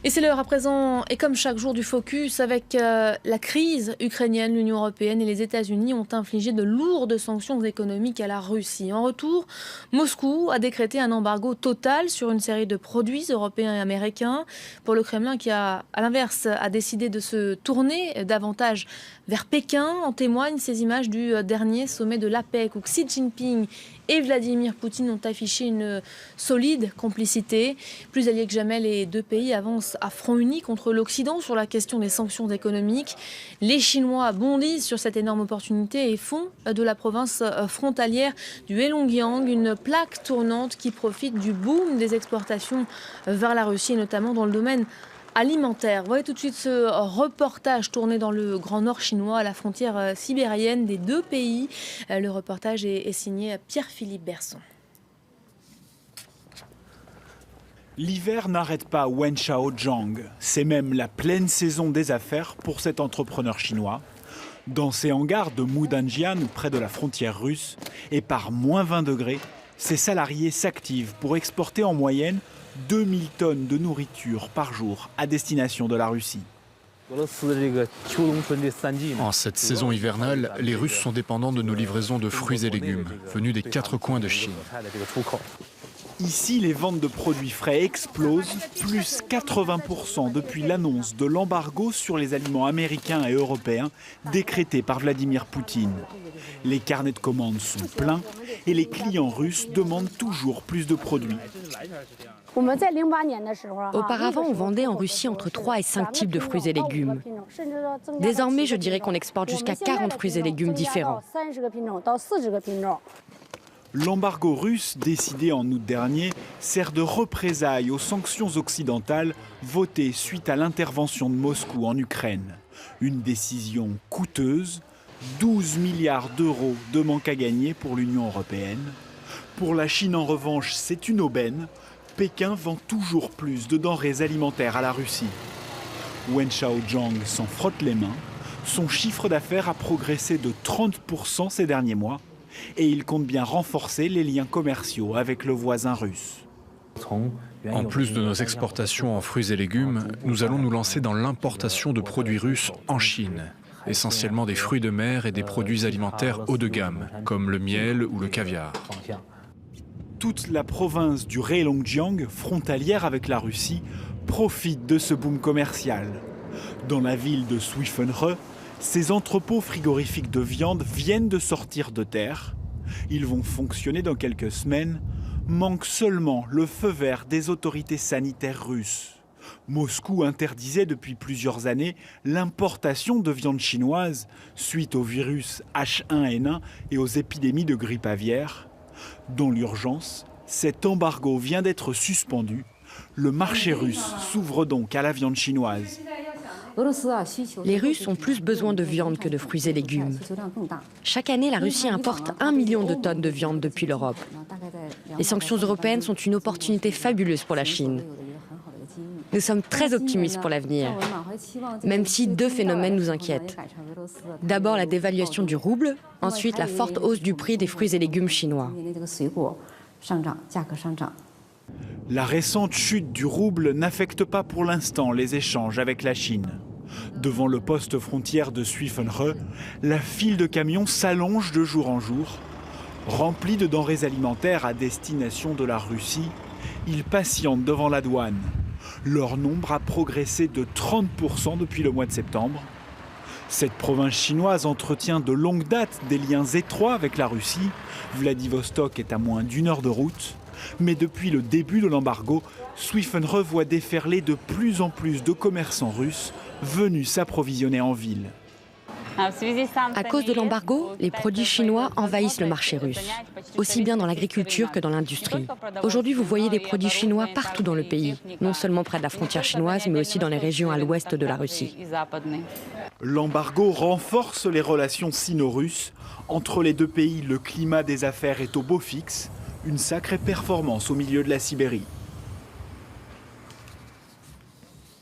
Et c'est l'heure à présent, et comme chaque jour du focus, avec la crise ukrainienne, l'Union européenne et les États-Unis ont infligé de lourdes sanctions économiques à la Russie. En retour, Moscou a décrété un embargo total sur une série de produits européens et américains. Pour le Kremlin qui à l'inverse, a décidé de se tourner davantage vers Pékin. En témoignent ces images du dernier sommet de l'APEC où Xi Jinping et Vladimir Poutine ont affiché une solide complicité. Plus alliés que jamais, les deux pays avancent à front uni contre l'Occident sur la question des sanctions économiques. Les Chinois bondissent sur cette énorme opportunité et font de la province frontalière du Heilongjiang une plaque tournante qui profite du boom des exportations vers la Russie, notamment dans le domaine alimentaire. Voyez tout de suite ce reportage tourné dans le Grand Nord chinois, à la frontière sibérienne des deux pays. Le reportage est signé Pierre-Philippe Berson. L'hiver n'arrête pas Wen Xiaojiang. C'est même la pleine saison des affaires pour cet entrepreneur chinois. Dans ses hangars de Mudanjian, près de la frontière russe, et par moins 20 degrés, ses salariés s'activent pour exporter en moyenne 2000 tonnes de nourriture par jour à destination de la Russie. En cette saison hivernale, les Russes sont dépendants de nos livraisons de fruits et légumes, venus des quatre coins de Chine. Ici, les ventes de produits frais explosent, plus 80% depuis l'annonce de l'embargo sur les aliments américains et européens décrété par Vladimir Poutine. Les carnets de commandes sont pleins et les clients russes demandent toujours plus de produits. Auparavant, on vendait en Russie entre 3 et 5 types de fruits et légumes. Désormais, je dirais qu'on exporte jusqu'à 40 fruits et légumes différents. L'embargo russe, décidé en août dernier, sert de représailles aux sanctions occidentales votées suite à l'intervention de Moscou en Ukraine. Une décision coûteuse, 12 milliards d'euros de manque à gagner pour l'Union européenne. Pour la Chine, en revanche, c'est une aubaine. Pékin vend toujours plus de denrées alimentaires à la Russie. Wen Xiaojiang s'en frotte les mains. Son chiffre d'affaires a progressé de 30% ces derniers mois. Et il compte bien renforcer les liens commerciaux avec le voisin russe. En plus de nos exportations en fruits et légumes, nous allons nous lancer dans l'importation de produits russes en Chine, essentiellement des fruits de mer et des produits alimentaires haut de gamme, comme le miel ou le caviar. Toute la province du Heilongjiang, frontalière avec la Russie, profite de ce boom commercial. Dans la ville de Suifenhe, ces entrepôts frigorifiques de viande viennent de sortir de terre. Ils vont fonctionner dans quelques semaines. Manque seulement le feu vert des autorités sanitaires russes. Moscou interdisait depuis plusieurs années l'importation de viande chinoise suite au virus H1N1 et aux épidémies de grippe aviaire. Dans l'urgence, cet embargo vient d'être suspendu. Le marché russe s'ouvre donc à la viande chinoise. Les Russes ont plus besoin de viande que de fruits et légumes. Chaque année, la Russie importe 1 million de tonnes de viande depuis l'Europe. Les sanctions européennes sont une opportunité fabuleuse pour la Chine. Nous sommes très optimistes pour l'avenir, même si deux phénomènes nous inquiètent. D'abord la dévaluation du rouble, ensuite la forte hausse du prix des fruits et légumes chinois. La récente chute du rouble n'affecte pas pour l'instant les échanges avec la Chine. Devant le poste frontière de Suifenhe, la file de camions s'allonge de jour en jour. Remplis de denrées alimentaires à destination de la Russie, ils patientent devant la douane. Leur nombre a progressé de 30% depuis le mois de septembre. Cette province chinoise entretient de longue date des liens étroits avec la Russie. Vladivostok est à moins d'1 heure de route. Mais depuis le début de l'embargo, Suifenhe voit déferler de plus en plus de commerçants russes venus s'approvisionner en ville. À cause de l'embargo, les produits chinois envahissent le marché russe, aussi bien dans l'agriculture que dans l'industrie. Aujourd'hui, vous voyez des produits chinois partout dans le pays, non seulement près de la frontière chinoise, mais aussi dans les régions à l'ouest de la Russie. L'embargo renforce les relations sino-russes. Entre les deux pays, le climat des affaires est au beau fixe. Une sacrée performance au milieu de la Sibérie.